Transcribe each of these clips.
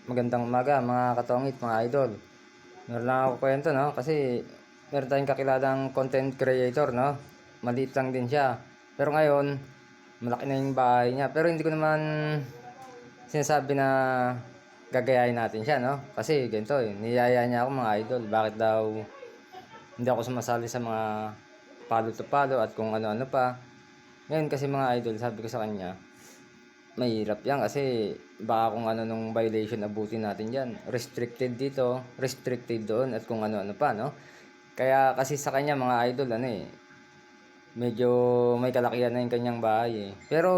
Magandang umaga mga katongit, mga idol. Meron lang ako kwento, no? Kasi meron tayong kakilalang content creator, no? Maliit lang din siya. Pero ngayon, malaki na yung bahay niya. Pero hindi ko naman sinasabi na gagayahin natin siya, no? Kasi ganito eh, niyaya niya ako mga idol. Bakit daw hindi ako sumasali sa mga palo to palo at kung ano-ano pa. Ngayon kasi mga idol, sabi ko sa kanya, mahirap yan kasi baka kung ano nung violation abutin natin yan. Restricted dito, restricted doon at kung ano-ano pa, no? Kaya kasi sa kanya mga idol, ano eh, medyo may kalakihan na yung kanyang bahay eh. Pero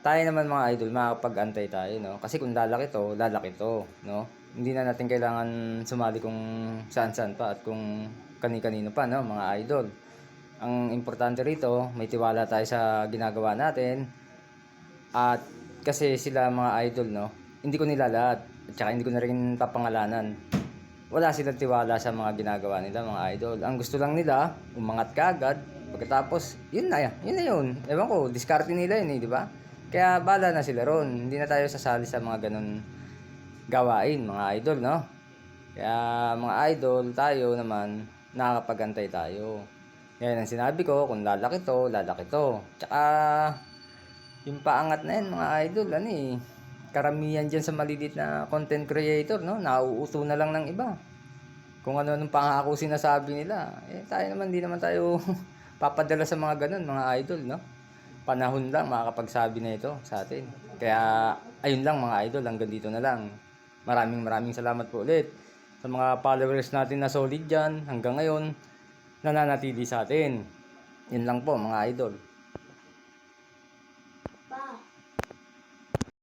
tayo naman mga idol, makakapag-antay tayo, no? Kasi kung lalaki to, no? Hindi na natin kailangan sumali kung saan-saan pa at kung kani-kanino pa, no, mga idol. Ang importante rito, may tiwala tayo sa ginagawa natin. At kasi sila mga idol, no, hindi ko nila lahat. At saka hindi ko na rin papangalanan. Wala silang tiwala sa mga ginagawa nila mga idol. Ang gusto lang nila, umangat kaagad. Pagkatapos, yun na yun. Ewan ko, diskarte nila yun eh, di ba? Kaya bala na sila ron. Hindi na tayo sasali sa mga ganun gawain mga idol, no? Kaya mga idol, tayo naman, nakakapag-antay tayo. Yan ang sinabi ko, kung lalaki to, lalaki to. Tsaka, yung paangat na yan mga idol, ano eh, karamihan dyan sa maliliit na content creator, no? Nauuto na lang ng iba. Kung ano nung pangako sinasabi nila, eh tayo naman, di naman tayo papadala sa mga ganun, mga idol, no? Panahon lang makakapagsabi na ito sa atin. Kaya, ayun lang mga idol, hanggang dito na lang. Maraming salamat po ulit sa mga followers natin na solid dyan hanggang ngayon, nananatili sa atin. Yun lang po mga idol.